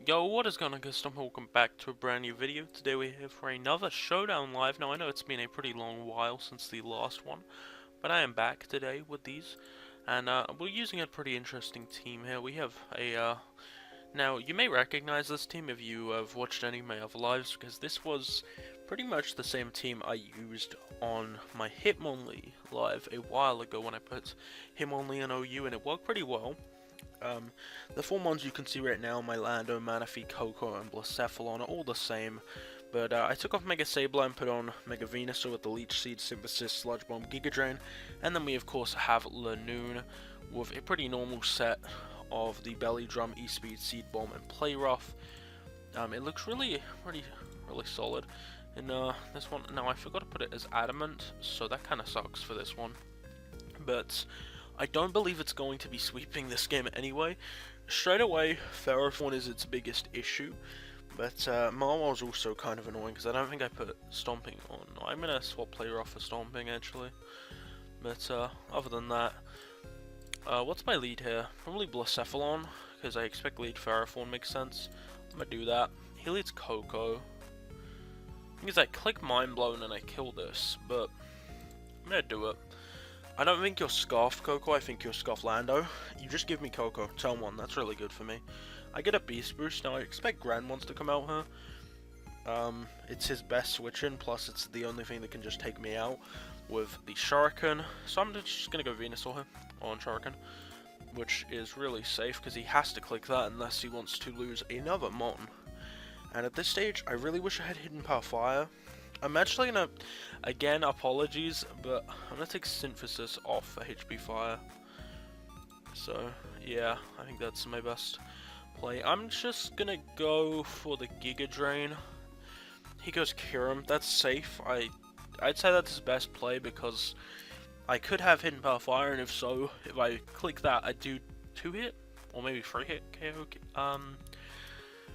Yo, what is going on, guys? Welcome back to a brand new video. Today we're here for another Showdown live. Now I know it's been a pretty long while since the last one, but I am back today with these, and we're using a pretty interesting team here. We have a now you may recognize this team if you have watched any of my other lives, because this was pretty much the same team I used on my Hitmonlee live a while ago when I put Hitmonlee in OU, and it worked pretty well. The four mons you can see right now, my Lando, Manaphy, Coco, and Blacephalon, are all the same, but I took off Mega Sableye and put on Mega Venusaur with the Leech Seed, Synthesis, Sludge Bomb, Giga Drain, and then we of course have Lanoon with a pretty normal set of the Belly Drum, E-Speed, Seed Bomb, and Play Rough. It looks really solid. And this one, now I forgot to put it as Adamant, so that kind of sucks for this one. But I don't believe it's going to be sweeping this game anyway. Straight away, Ferrothorn is its biggest issue, but Marwell's also kind of annoying because I don't think I put Stomping on. I'm going to swap player off for Stomping actually, but other than that, what's my lead here? Probably Blacephalon, because I expect lead Ferrothorn makes sense. I'm going to do that. He leads Coco. Because I click Mind Blown and I kill this, but I'm going to do it. I don't think you're Scarf Coco, I think you're Scarf Lando. You just give me Coco, turn 1, that's really good for me. I get a Beast Boost, now I expect Grand Ones to come out here. It's his best switch in, plus it's the only thing that can just take me out with the Shuriken. So I'm just going to go Venusaur here, on Shuriken, which is really safe because he has to click that unless he wants to lose another Mon. And at this stage, I really wish I had Hidden Power Fire. I'm actually gonna, again, apologies, but I'm gonna take Synthesis off for HP Fire. So, yeah, I think that's my best play. I'm just gonna go for the Giga Drain. He goes Kyurem, that's safe. I'd say that's his best play because I could have Hidden Power Fire, and if so, if I click that, I'd do 2-hit, or maybe 3-hit KO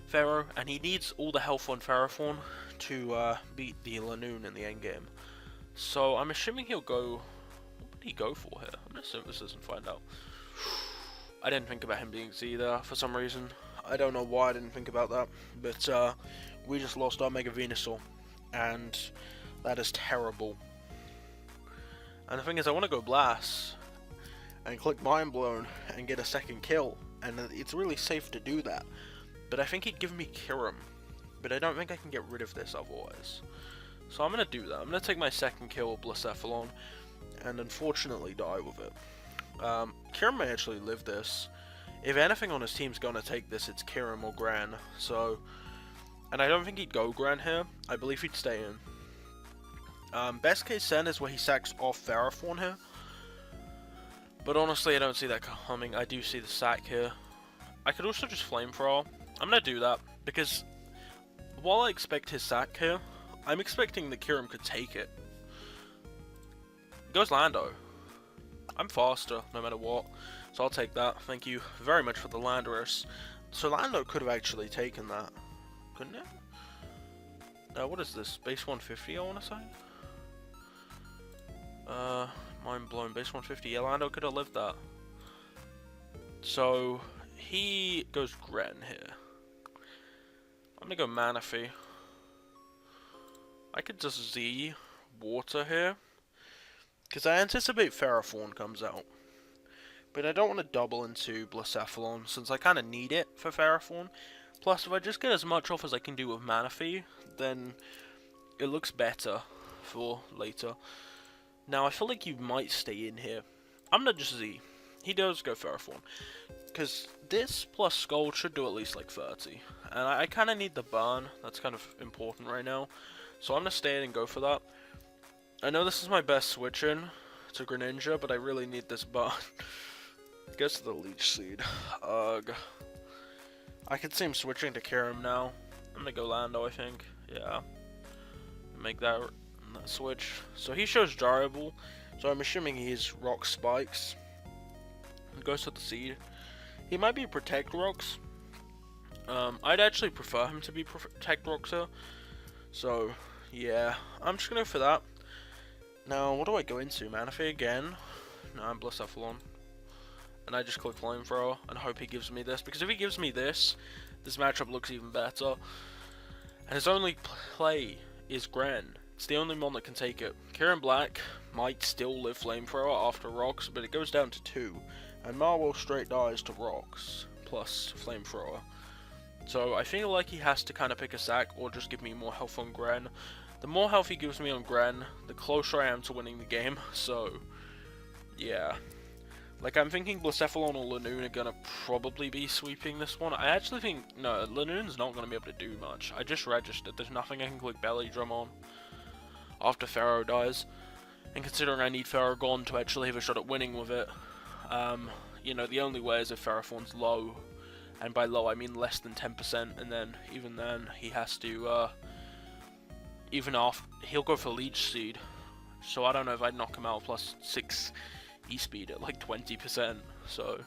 Pharaoh, and he needs all the health on Ferrothorn to beat the Lanoon in the endgame. So I'm assuming he'll go. What would he go for here? I'm gonna Synthesis and find out. I didn't think about him being Z there for some reason. I don't know why I didn't think about that, but we just lost our Mega Venusaur, and that is terrible. And the thing is, I want to go Blast and click Mind Blown and get a second kill, and it's really safe to do that. But I think he'd give me Kyurem, but I don't think I can get rid of this otherwise. So I'm going to do that. I'm going to take my second kill with Blacephalon, and unfortunately die with it. Kyurem may actually live this. If anything on his team's going to take this, it's Kyurem or Gran. So, and I don't think he'd go Gran here. I believe he'd stay in. Best case then is where he sacks off Ferrothorn here. But honestly, I don't see that coming. I do see the sack here. I could also just Flamethrower. I'm going to do that, because while I expect his sack here, I'm expecting that Kyurem could take it. Goes Lando. I'm faster, no matter what, so I'll take that. Thank you very much for the Landorus. So Lando could have actually taken that, couldn't it? What is this? Base 150, I want to say? Mind blown, base 150. Yeah, Lando could have lived that. So he goes Gren here. I'm gonna go Manaphy. I could just Z Water here, because I anticipate Ferrothorn comes out. But I don't want to double into Blacephalon, since I kind of need it for Ferrothorn. Plus, if I just get as much off as I can do with Manaphy, then it looks better for later. Now, I feel like you might stay in here. I'm gonna just Z. He does go Ferrothorn, because this plus Skull should do at least like 30. And I kind of need the burn. That's kind of important right now. So I'm going to stay in and go for that. I know this is my best switch in to Greninja, but I really need this burn. It goes to the Leech Seed. Ugh. I could see him switching to Kyurem now. I'm going to go Lando, I think. Yeah. Make that switch. So he shows Jarable. So I'm assuming he's Rock Spikes. Goes to the Seed. He might be Protect Rocks. I'd actually prefer him to be Protect Rocks here. So, yeah. I'm just going to go for that. Now, what do I go into? Manaphy again? No, I'm Blacephalon. And I just click Flamethrower and hope he gives me this. Because if he gives me this, this matchup looks even better. And his only play is Gren. It's the only one that can take it. Kieran Black might still live Flamethrower after Rocks, but it goes down to 2. And Marwell straight dies to Rocks, plus Flamethrower. So I feel like he has to kind of pick a sack, or just give me more health on Gren. The more health he gives me on Gren, the closer I am to winning the game, so yeah. Like, I'm thinking Blacephalon or Lanoon are gonna probably be sweeping this one. I actually think, no, Lanoon's not gonna be able to do much. I just registered, there's nothing I can click Belly Drum on after Pharaoh dies. And considering I need Pharaoh gone to actually have a shot at winning with it, you know, the only way is if Pharaoh's low. And by low, I mean less than 10%, and then, even then, he has to, he'll go for Leech Seed. So I don't know if I'd knock him out plus 6 E-Speed at like 20%, so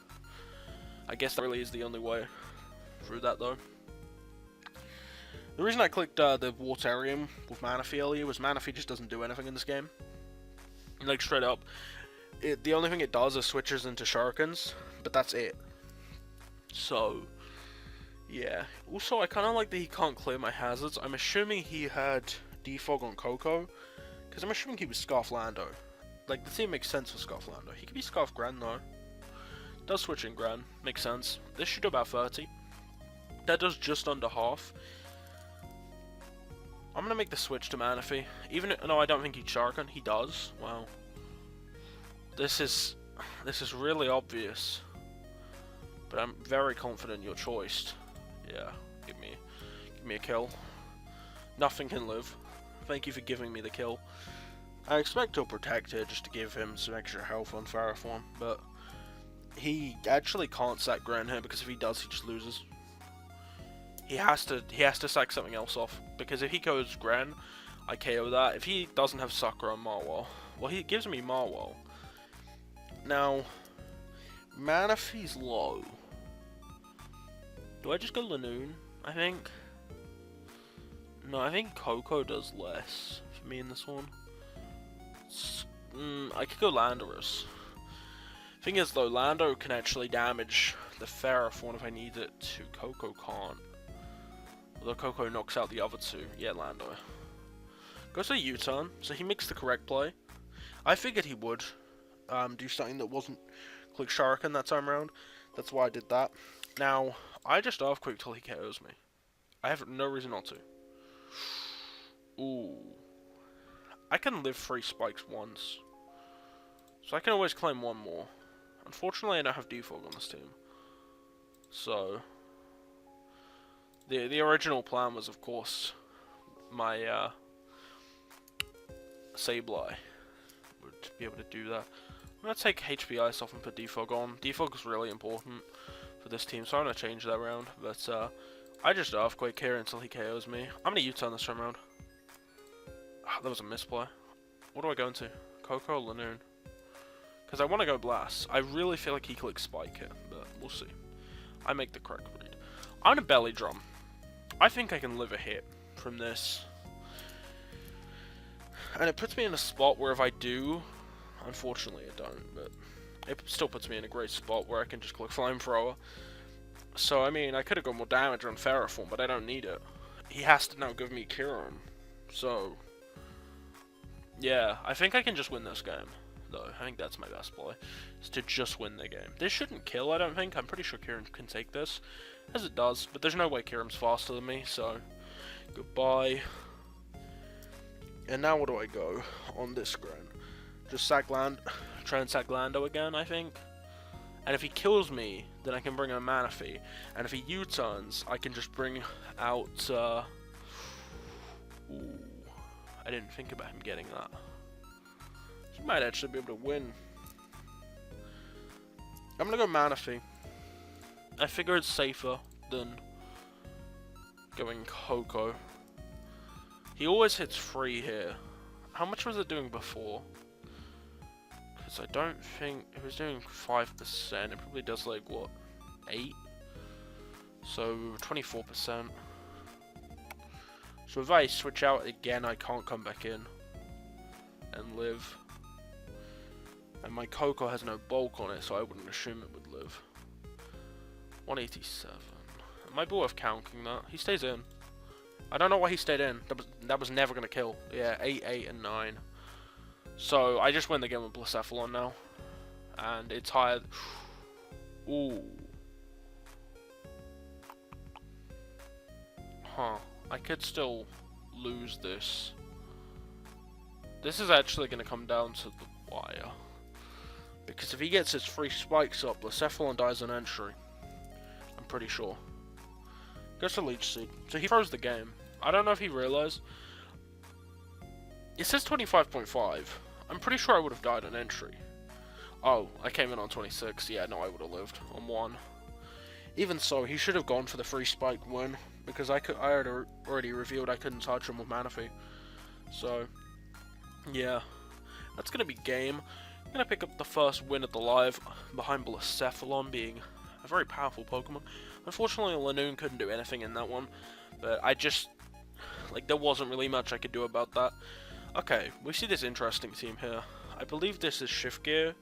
I guess that really is the only way through that though. The reason I clicked the Waterium with Manaphy earlier was Manaphy just doesn't do anything in this game. Like, straight up, the only thing it does is switches into Shurikens, but that's it. So, yeah. Also, I kind of like that he can't clear my hazards. I'm assuming he had Defog on Coco, because I'm assuming he was Scarf Lando. Like, the team makes sense for Scarf Lando. He could be Scarf Gran though. Does switch in Gran, makes sense. This should do about 30. That does just under half. I'm gonna make the switch to Manaphy. Even if, no, I don't think he'd Shuriken. He does. Wow. This is really obvious. But I'm very confident in your choice. Yeah, give me a kill. Nothing can live. Thank you for giving me the kill. I expect he'll protect it just to give him some extra health on Pharaoh, but he actually can't sack Gren here, because if he does, he just loses. He has to sack something else off, because if he goes Gren, I KO that. If he doesn't have Sakura on Marwell, well, he gives me Marwell. Now, Manaphy's low. Do I just go Lanoon, I think? No, I think Coco does less for me in this one. I could go Landorus. Thing is though, Lando can actually damage the Pharaoh if I need it to. Coco can't. Although Coco knocks out the other two. Yeah, Lando. Goes to a U-turn, so he makes the correct play. I figured he would do something that wasn't click Shuriken that time around. That's why I did that. Now, I just Earthquake till he KOs me. I have no reason not to. Ooh. I can live 3 spikes once. So I can always claim one more. Unfortunately, I don't have Defog on this team. So, the original plan was, of course, my Sableye would be able to do that. I'm going to take HP Ice off and put Defog on. Defog is really important for this team, so I'm going to change that around. But I just Earthquake here until he KOs me. I'm going to U-turn this time around. Oh, that was a misplay. What do I go into? Coco or Lanoon? Because I want to go Blast. I really feel like he clicks Spike here, but we'll see. I make the correct read. I'm going to Belly Drum. I think I can live a hit from this. And it puts me in a spot where if I do, unfortunately I don't, but it still puts me in a great spot where I can just click Flamethrower. So, I mean, I could have got more damage on Ferroform, but I don't need it. He has to now give me Kirin. So, yeah, I think I can just win this game, though. I think that's my best play, is to just win the game. This shouldn't kill, I don't think. I'm pretty sure Kirin can take this, as it does, but there's no way Kirin's faster than me, so goodbye. And now what do I go on this Gren? Just try and sack Lando again, I think. And if he kills me, then I can bring in a Manaphy. And if he U-turns, I can just bring out, ooh, I didn't think about him getting that. He might actually be able to win. I'm gonna go Manaphy. I figure it's safer than going Coco. He always hits 3 here. How much was it doing before? Because I don't think it was doing 5%. It probably does like what, 8? So 24%. So if I switch out again, I can't come back in and live. And my Coco has no bulk on it, so I wouldn't assume it would live. 187. Might be worth counting that. He stays in. I don't know why he stayed in. That was never gonna kill. Yeah, 8, 8, and 9. So I just win the game with Blacephalon now, and it's higher. Ooh. Huh. I could still lose this. This is actually gonna come down to the wire, because if he gets his 3 spikes up, Blacephalon dies on entry. I'm pretty sure. Goes to Leech Seed. So he throws the game. I don't know if he realized. It says 25.5. I'm pretty sure I would have died on entry. Oh, I came in on 26. Yeah, no, I would have lived on 1. Even so, he should have gone for the 3 spike win, because I had already revealed I couldn't touch him with Manaphy. So, yeah. That's going to be game. I'm going to pick up the first win at the live, behind Blacephalon being a very powerful Pokemon. Unfortunately, Lanoon couldn't do anything in that one, but there wasn't really much I could do about that. Okay, we see this interesting team here. I believe this is Shift Gear,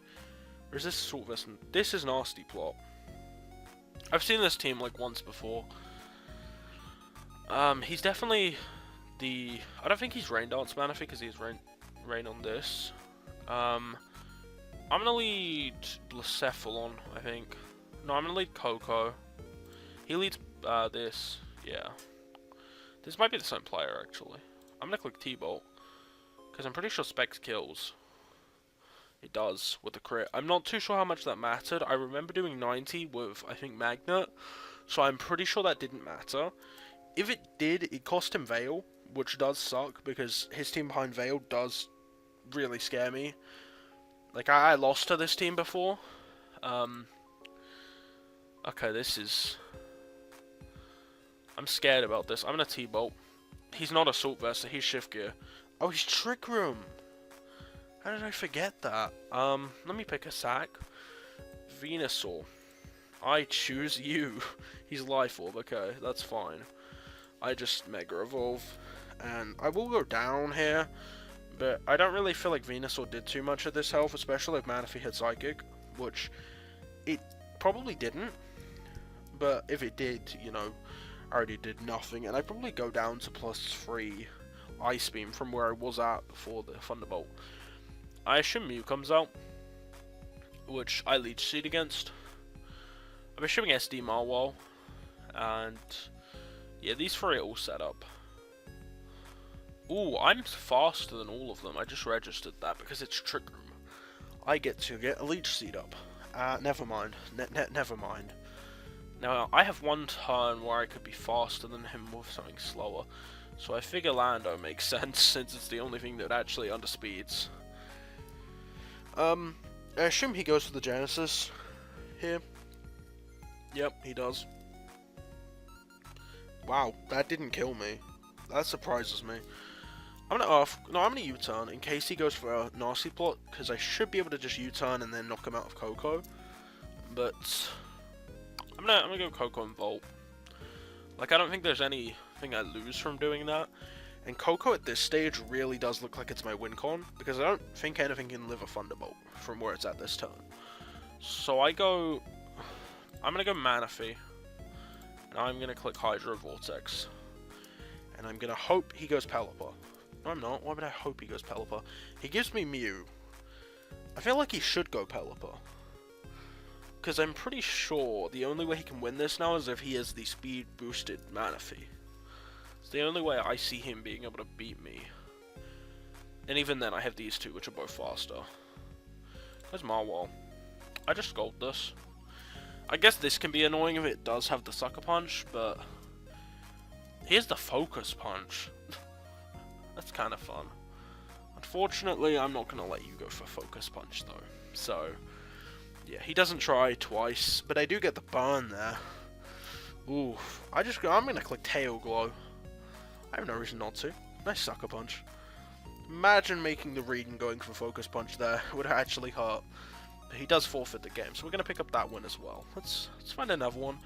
or is this Assault Vest? This is Nasty Plot. I've seen this team like once before. He's definitely the... I don't think he's Rain Dance Manaphy, because he's Rain on this. I'm gonna lead Blacephalon, I think. No, I'm gonna lead Coco. He leads this, yeah. This might be the same player, actually. I'm gonna click T-Bolt, because I'm pretty sure Specs kills. It does, with the crit. I'm not too sure how much that mattered. I remember doing 90 with, I think, Magnet, so I'm pretty sure that didn't matter. If it did, it cost him Veil, which does suck, because his team behind Veil does really scare me. Like, I lost to this team before. Okay, this is... I'm scared about this. I'm gonna T-Bolt. He's not Assault Vest, so he's Shift Gear. Oh, he's Trick Room! How did I forget that? Let me pick a sack. Venusaur. I choose you. He's Life Orb, okay, that's fine. I just Mega Evolve. And I will go down here, but I don't really feel like Venusaur did too much at this health, especially if Manaphy had Psychic, which it probably didn't. But if it did, you know, I already did nothing, and I'd probably go down to +3 Ice Beam from where I was at before the Thunderbolt. I assume Mew comes out, which I Leech Seed against. I'm assuming SD Marwell, and yeah, these 3 are all set up. Ooh, I'm faster than all of them. I just registered that because it's Trick Room. I get to get a Leech Seed up. Never mind. Never mind. Now, I have one turn where I could be faster than him with something slower. So I figure Lando makes sense, since it's the only thing that actually underspeeds. I assume he goes for the Genesis here. Yep, he does. Wow, that didn't kill me. That surprises me. I'm gonna U-turn in case he goes for a Nasty Plot, because I should be able to just U-turn and then knock him out of Coco. But I'm gonna go Coco and Volt. Like, I don't think there's anything I lose from doing that. And Coco at this stage really does look like it's my win con, because I don't think anything can live a Thunderbolt from where it's at this turn. So I'm gonna go Manaphy, and I'm gonna click Hydro Vortex, and I'm gonna hope he goes Pelipper. No, I'm not. Why would I hope he goes Pelipper? He gives me Mew. I feel like he should go Pelipper, because I'm pretty sure the only way he can win this now is if he is the speed boosted Manaphy. It's the only way I see him being able to beat me. And even then, I have these two, which are both faster. There's Marwell. I just sculpt this. I guess this can be annoying if it does have the Sucker Punch, but here's the Focus Punch. That's kind of fun. Unfortunately, I'm not going to let you go for Focus Punch, though. So, yeah, he doesn't try twice, but I do get the burn there. Ooh, I'm going to click Tail Glow. I have no reason not to. Nice Sucker Punch. Imagine making the read and going for Focus Punch there. It would actually hurt. But he does forfeit the game, so we're going to pick up that one as well. Let's find another one.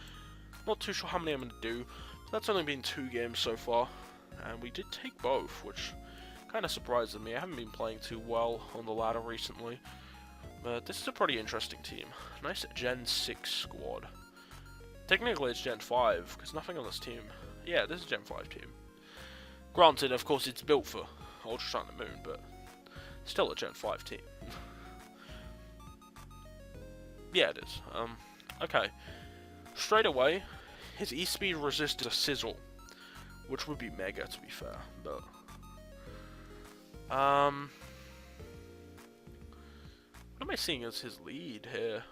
Not too sure how many I'm going to do. That's only been 2 games so far. And we did take both, which kind of surprises me. I haven't been playing too well on the ladder recently. But this is a pretty interesting team. Nice Gen 6 squad. Technically it's Gen 5, because nothing on this team. Yeah, this is Gen 5 team. Granted, of course, it's built for Ultra Sun and the Moon, but still a Gen 5 team. Yeah, it is. Okay. Straight away, his E-Speed resists a Sizzle, which would be mega, to be fair, but... What am I seeing as his lead here?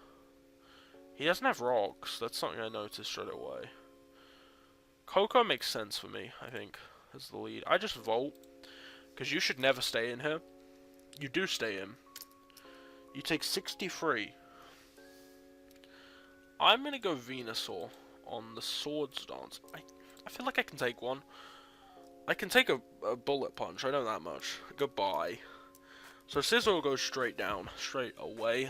He doesn't have rocks. That's something I noticed straight away. Coco makes sense for me, I think, as the lead. I just Volt, because you should never stay in here. You do stay in. You take 63. I'm going to go Venusaur on the Swords Dance. I feel like I can take one. I can take a Bullet Punch, I know that much. Goodbye. So Sizzle goes straight down, straight away.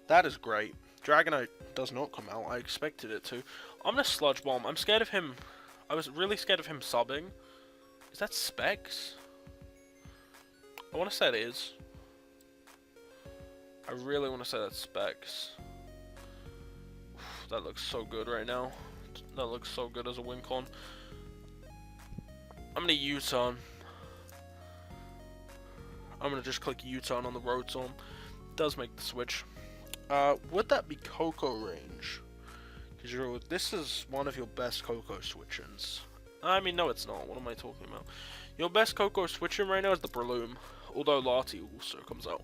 That is great. Dragonite does not come out. I expected it to. I'm gonna Sludge Bomb. I'm scared of him. I was really scared of him subbing. Is that Specs? I want to say it is. I really want to say that's Specs. That looks so good right now. That looks so good as a win con. I'm gonna U-turn. I'm gonna just click U-turn on the Rotom. Does make the switch. Would that be Coco range? Because this is one of your best Coco switch-ins. I mean, no, it's not. What am I talking about? Your best Coco switch-in right now is the Breloom. Although Lati also comes out.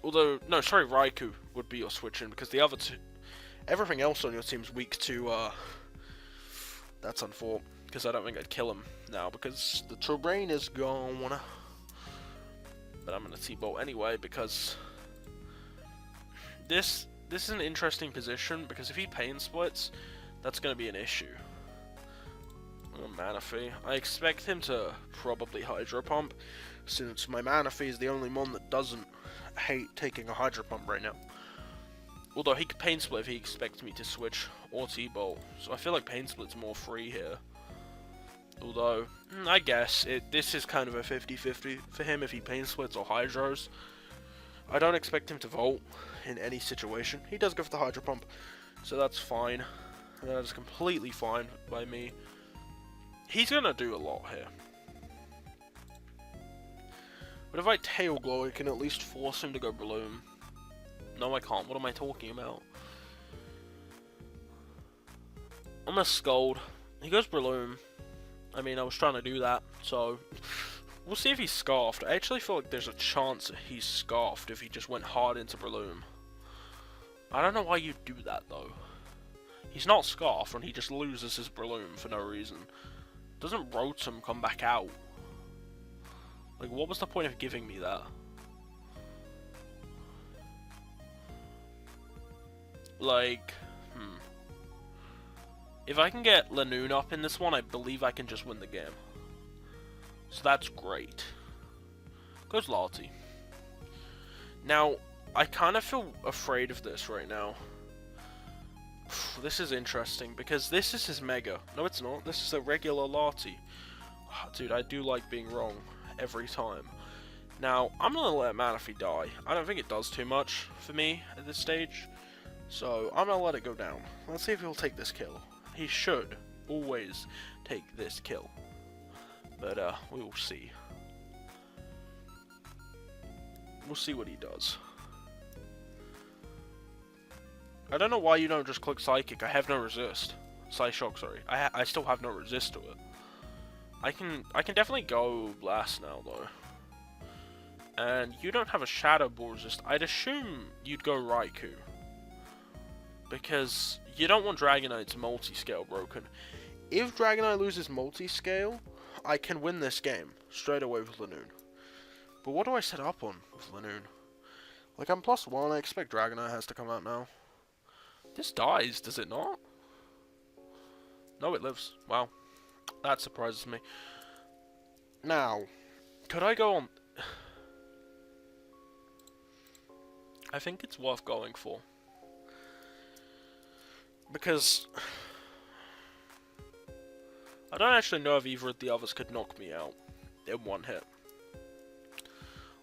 Although, no, sorry, Raikou would be your switch-in because the other two, everything else on your team's weak to. That's unfortunate because I don't think I'd kill him now because the terrain is gone. But I'm gonna T-Bolt anyway because this is an interesting position because if he Pain Splits, that's gonna be an issue. Manaphy. I expect him to probably Hydro Pump, since my Manaphy is the only one that doesn't hate taking a Hydro Pump right now. Although he could Pain Split if he expects me to switch or T-Bolt, so I feel like Pain Split's more free here. Although, I guess, this is kind of a 50-50 for him if he Pain Splits or Hydros. I don't expect him to Volt in any situation. He does go for the Hydro Pump, so that's fine. That is completely fine by me. He's gonna do a lot here. But if I Tail Glow, I can at least force him to go Bloom. No, I can't. What am I talking about? I'm gonna Scold. He goes Breloom. I mean, I was trying to do that, so we'll see if he's Scarfed. I actually feel like there's a chance that he's Scarfed if he just went hard into Breloom. I don't know why you'd do that, though. He's not Scarfed, and he just loses his Breloom for no reason. Doesn't Rotom come back out? Like, what was the point of giving me that? Like, if I can get Lanoon up in this one, I believe I can just win the game. So that's great. Goes Lati. Now, I kind of feel afraid of this right now. This is interesting, because this is his Mega. No, it's not. This is a regular Lati. Dude, I do like being wrong every time. Now, I'm going to let Manaphy die. I don't think it does too much for me at this stage. So, I'm going to let it go down. Let's see if he'll take this kill. He should always take this kill. But, we will see. We'll see what he does. I don't know why you don't just click Psychic. I have no resist. Psyshock, sorry. I still have no resist to it. I can definitely go Blast now, though. And you don't have a Shadow Ball resist. I'd assume you'd go Raikou. Because you don't want Dragonite's multi-scale broken. If Dragonite loses multi-scale, I can win this game straight away with Lanoon. But what do I set up on with Lanoon? Like, I'm +1, I expect Dragonite has to come out now. This dies, does it not? No, it lives. Wow. That surprises me. Now, could I go on... I think it's worth going for. Because... I don't actually know if either of the others could knock me out in one hit.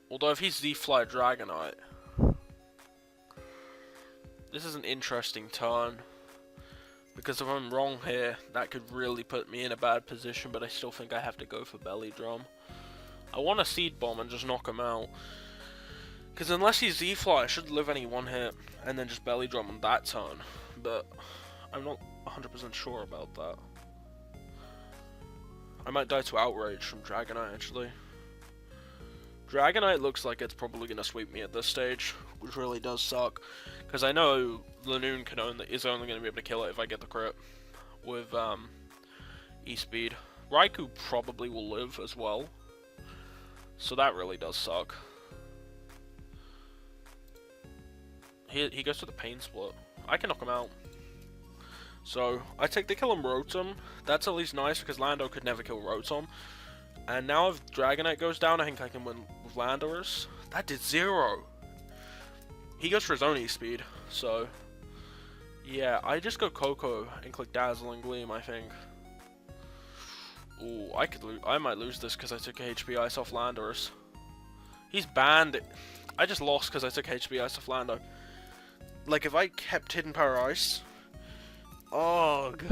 Although if he's Z-Fly Dragonite... This is an interesting turn. Because if I'm wrong here, that could really put me in a bad position, but I still think I have to go for belly drum. I want a seed bomb and just knock him out. Because unless he's Z-Fly, I should live any one hit, and then just belly drum on that turn. But I'm not 100% sure about that. I might die to Outrage from Dragonite, actually. Dragonite looks like it's probably going to sweep me at this stage, which really does suck. Because I know Lanoon is only going to be able to kill it if I get the crit with E-Speed. Raikou probably will live as well, so that really does suck. He goes to the Pain Split. I can knock him out. So, I take the kill on Rotom. That's at least nice because Lando could never kill Rotom. And now if Dragonite goes down, I think I can win with Landorus. That did 0. He goes for his own E-Speed. So, yeah, I just go Coco and click Dazzling Gleam, I think. Ooh, I might lose this because I took HP Ice off Landorus. He's banned. I just lost because I took HP Ice off Lando. Like, if I kept Hidden Power Ice... Ugh.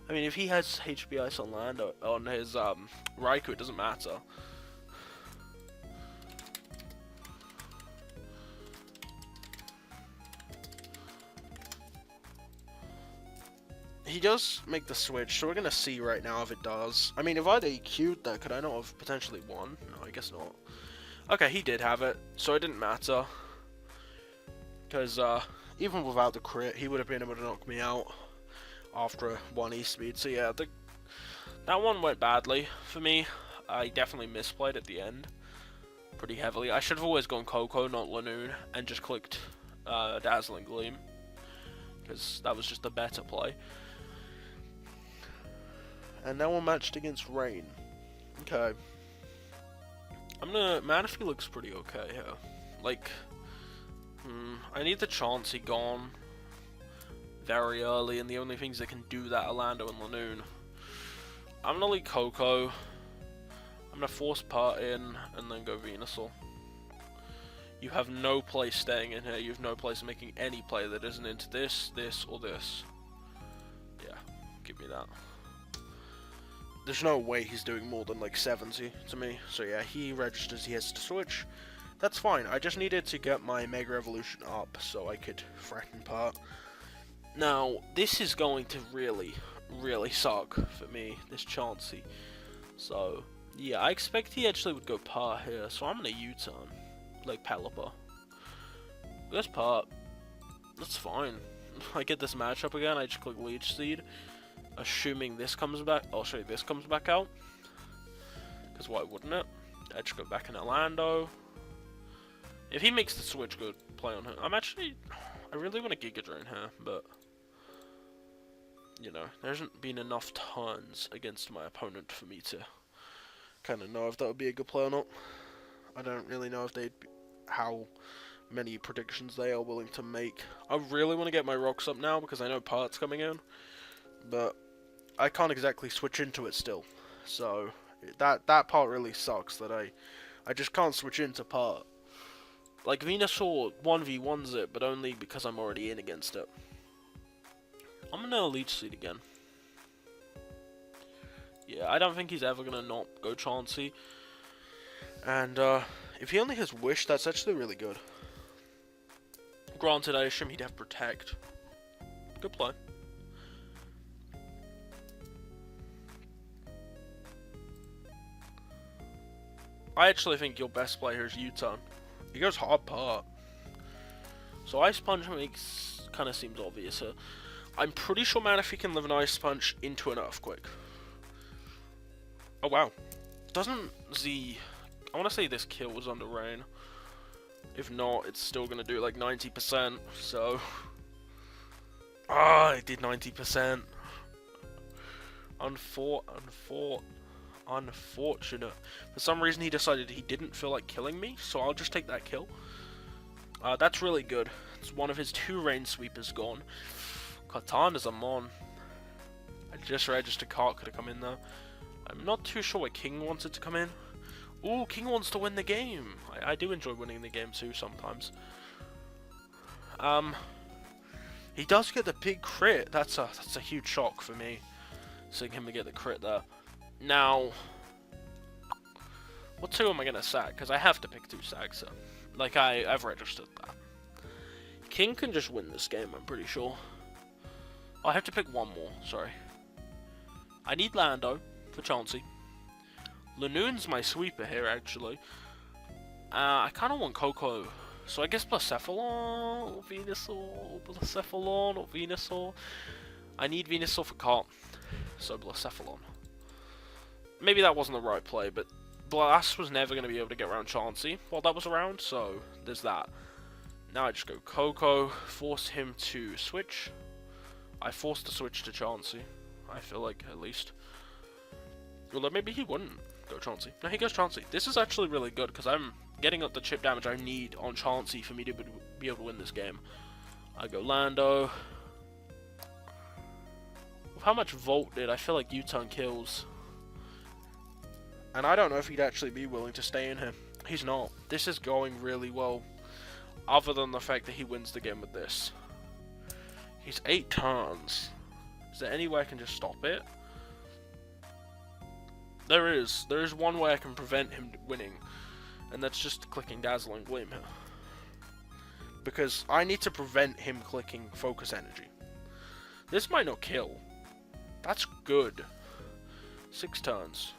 I mean, if he has HP Ice on Lando, on his Raikou, it doesn't matter. He does make the switch, so we're gonna see right now if it does. I mean, if I'd EQ'd that, could I not have potentially won? No, I guess not. Okay, he did have it, so it didn't matter. Because, even without the crit, he would have been able to knock me out after one E-Speed. So yeah, that one went badly for me. I definitely misplayed at the end pretty heavily. I should have always gone Coco, not Lanoon, and just clicked Dazzling Gleam, because that was just the better play. And now we're matched against Rain. Okay. Manaphy looks pretty okay here. Like, I need the Chansey gone very early, and the only things that can do that are Lando and Lanoon. I'm gonna leave Coco. I'm gonna force Part in, and then go Venusaur. You have no place staying in here. You have no place making any play that isn't into this, this, or this. Yeah, give me that. There's no way he's doing more than like 70 to me. So yeah, he registers he has to switch. That's fine. I just needed to get my Mega Evolution up so I could threaten Part. Now, this is going to really, really suck for me, this Chansey. So, yeah, I expect he actually would go Part here, so I'm gonna U-turn. Like Pelipper. Goes Part. That's fine. I get this matchup again, I just click Leech Seed. Assuming this comes back. I'll show you this comes back out. Because why wouldn't it? I just go back in Orlando. If he makes the switch, good play on him. I really want a Giga Drain here, but you know, there hasn't been enough turns against my opponent for me to kind of know if that would be a good play or not. I don't really know if how many predictions they are willing to make. I really want to get my rocks up now because I know Part's coming in, but I can't exactly switch into it still. So that part really sucks that I just can't switch into Part. Like, Venusaur 1v1s it, but only because I'm already in against it. I'm gonna Leech Seed again. Yeah, I don't think he's ever gonna not go Chansey. And, if he only has Wish, that's actually really good. Granted, I assume he'd have Protect. Good play. I actually think your best play here is U-turn. He goes hard Part. So Ice Punch kind of seems obvious here. I'm pretty sure Manaphy can live an Ice Punch into an Earthquake. Oh wow. Doesn't Z... I want to say this kill was under Rain. If not, it's still going to do like 90%, so... Ah, it did 90%. Unfortunate. For some reason he decided he didn't feel like killing me, so I'll just take that kill. That's really good. It's one of his 2 Rain Sweepers gone. Katana's a mon. I just registered Cart could have come in there. I'm not too sure why King wanted to come in. Ooh, King wants to win the game. I do enjoy winning the game too sometimes. He does get the big crit. That's a huge shock for me, seeing him to get the crit there. Now, what 2 am I gonna sack? Because I have to pick 2 sacks. So, like I've registered that. King can just win this game, I'm pretty sure. Oh, I have to pick 1 more. Sorry. I need Lando for Chauncey. Lanoon's my sweeper here, actually. I kind of want Coco. So I guess Blacephalon or Venusaur, Blacephalon or Venusaur. I need Venusaur for Cart, so Blacephalon. Maybe that wasn't the right play, but Blast was never going to be able to get around Chauncey while that was around, so there's that. Now I just go Coco, force him to switch. I forced the switch to Chauncey, I feel like, at least. Although maybe he wouldn't go Chauncey. No, he goes Chauncey. This is actually really good, because I'm getting up the chip damage I need on Chauncey for me to be able to win this game. I go Lando. With how much Volt did, I feel like U-turn kills. And I don't know if he'd actually be willing to stay in here. He's not. This is going really well, other than the fact that he wins the game with this. He's 8 turns. Is there any way I can just stop it? There is. There is one way I can prevent him winning, and that's just clicking Dazzling Gleam here. Because I need to prevent him clicking Focus Energy. This might not kill. That's good. 6 turns.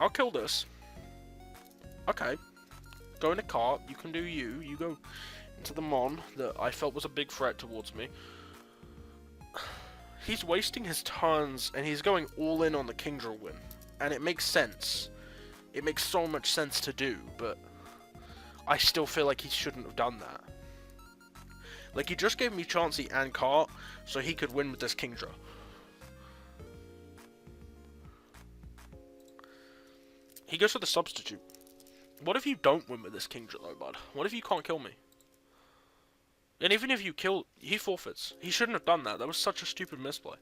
I'll kill this. Okay. Go in a cart. You can do you. You go into the Mon that I felt was a big threat towards me. He's wasting his turns, and he's going all in on the Kingdra win. And it makes sense. It makes so much sense to do, but I still feel like he shouldn't have done that. Like, he just gave me Chauncey and Cart, so he could win with this Kingdra. He goes for the substitute. What if you don't win with this Kingdra, though, bud? What if you can't kill me? And even if you kill, he forfeits. He shouldn't have done that. That was such a stupid misplay.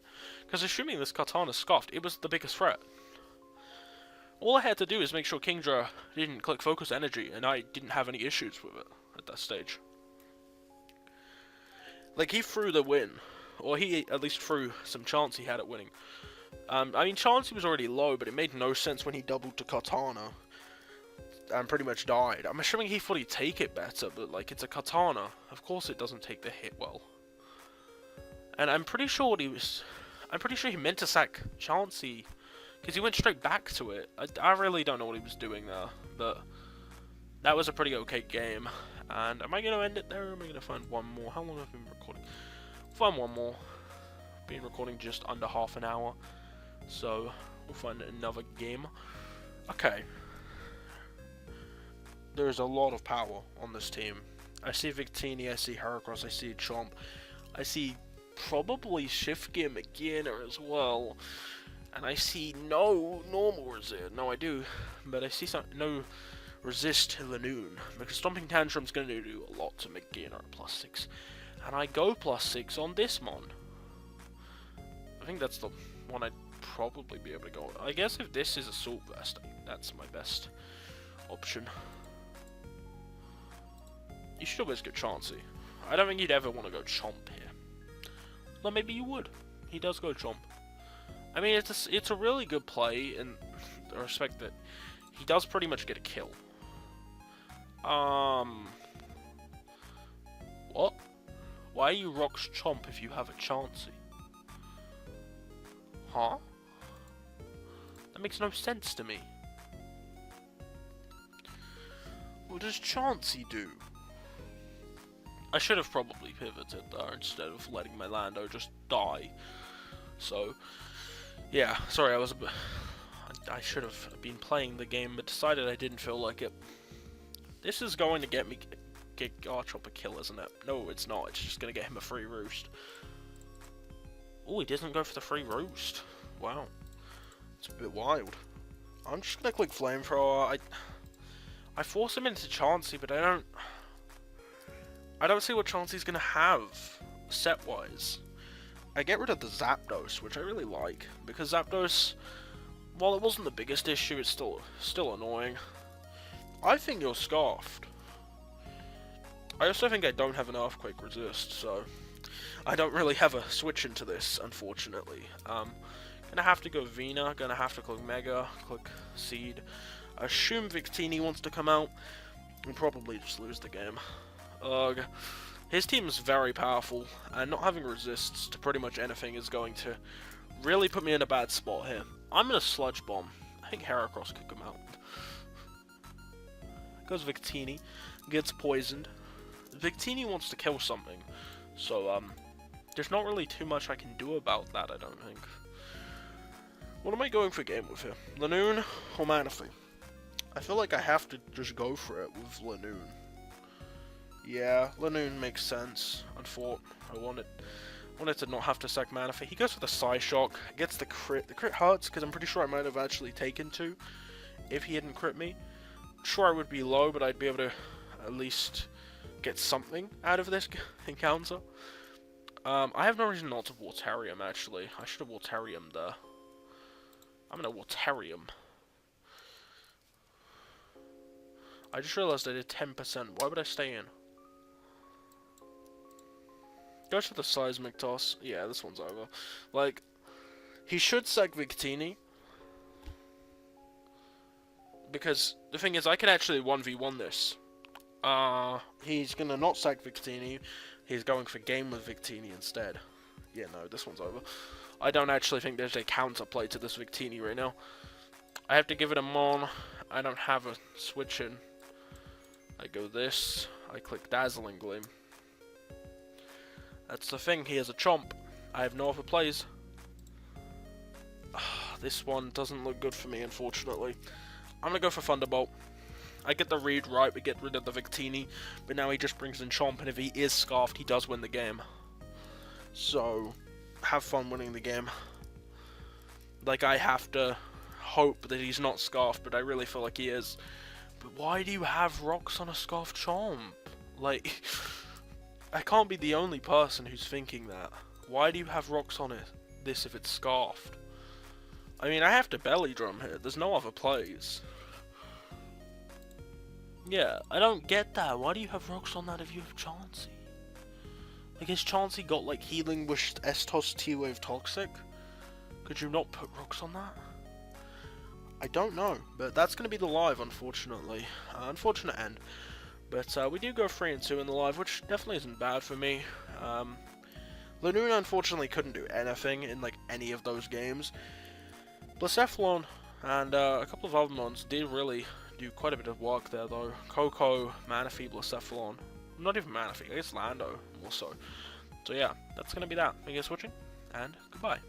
Because assuming this Katana scuffed, it was the biggest threat. All I had to do is make sure Kingdra didn't click Focus Energy, and I didn't have any issues with it at that stage. Like, he threw the win. Or he at least threw some chance he had at winning. I mean, Chauncey was already low, but it made no sense when he doubled to Katana and pretty much died. I'm assuming he thought he'd take it better, but, like, it's a Katana. Of course it doesn't take the hit well. And I'm pretty sure he meant to sack Chauncey, because he went straight back to it. I really don't know what he was doing there, but that was a pretty okay game. And am I going to end it there, or am I going to find one more? How long have I been recording? Find one more. Been recording just under half an hour, so we'll find another game. Okay. There's a lot of power on this team. I see Victini, I see Heracross, I see Chomp, I see probably Shift Gear McGinner as well, and I see no normal resist. No, I do, but I see no resist Lanoon, because Stomping Tantrum's going to do a lot to McGinner at +6, and I go +6 on this Mon. I think that's the one I'd probably be able to go. I guess if this is Assault Vest, that's my best option. You should always go Chauncey. I don't think you'd ever want to go Chomp here. Well, maybe you would. He does go Chomp. I mean, it's a really good play in the respect that he does pretty much get a kill. What? Why are you rocks Chomp if you have a Chauncey? Huh? That makes no sense to me. What does Chauncey do? I should have probably pivoted there instead of letting my Lando just die. So, yeah, sorry, I should have been playing the game, but decided I didn't feel like it. This is going to get Garchomp a kill, isn't it? No, it's not. It's just going to get him a free roost. Oh, he doesn't go for the free roost. Wow. It's a bit wild. I'm just going to click Flamethrower. I force him into Chauncey, but I don't see what Chauncey's going to have, set-wise. I get rid of the Zapdos, which I really like, because Zapdos, while it wasn't the biggest issue, it's still annoying. I think you're scarfed. I also think I don't have an Earthquake resist, so I don't really have a switch into this, unfortunately. Gonna have to go Vina, gonna have to click Mega, click Seed. I assume Victini wants to come out, and probably just lose the game. Ugh. His team is very powerful, and not having resists to pretty much anything is going to really put me in a bad spot here. I'm gonna Sludge Bomb. I think Heracross could come out. Goes Victini, gets poisoned. Victini wants to kill something, so there's not really too much I can do about that, I don't think. What am I going for game with here? Lanoon or Manaphy? I feel like I have to just go for it with Lanoon. Yeah, Lanoon makes sense. I wanted to not have to sack Manaphy. He goes for the Psyshock, gets the crit. The crit hurts because I'm pretty sure I might have actually taken 2 if he hadn't crit me. Sure, I would be low, but I'd be able to at least get something out of this encounter. I have no reason not to Waterium, actually. I should have Waterium there. I'm gonna Waterium. I just realized I did 10%. Why would I stay in? Goes for the Seismic Toss. Yeah, this one's over. Like, he should sack Victini. Because the thing is, I can actually 1v1 this. He's gonna not sack Victini. He's going for game with Victini instead. Yeah, no, this one's over. I don't actually think there's a counterplay to this Victini right now. I have to give it a Mon. I don't have a switch in. I go this. I click Dazzling Gleam. That's the thing. He has a Chomp. I have no other plays. This one doesn't look good for me, unfortunately. I'm gonna go for Thunderbolt. I get the read right, we get rid of the Victini, but now he just brings in Chomp, and if he is Scarfed, he does win the game. So, have fun winning the game. Like, I have to hope that he's not Scarfed, but I really feel like he is. But why do you have rocks on a Scarfed Chomp? Like, I can't be the only person who's thinking that. Why do you have rocks on this if it's Scarfed? I mean, I have to belly drum here. There's no other plays. Yeah, I don't get that. Why do you have rocks on that if you have Chauncey? Like, has Chauncey got, like, Healing Wish Estos T-Wave Toxic? Could you not put rocks on that? I don't know, but that's going to be the live, unfortunately. Unfortunate end. But we do go 3-2 in the live, which definitely isn't bad for me. Lanoon, unfortunately, couldn't do anything in, like, any of those games. Blacephalon and a couple of other mons did really do quite a bit of work there, though. Coco, Manaphy, Blacephalon. Not even Manaphy, I guess Lando more so. So yeah, that's going to be that. Thank you guys for watching, and goodbye.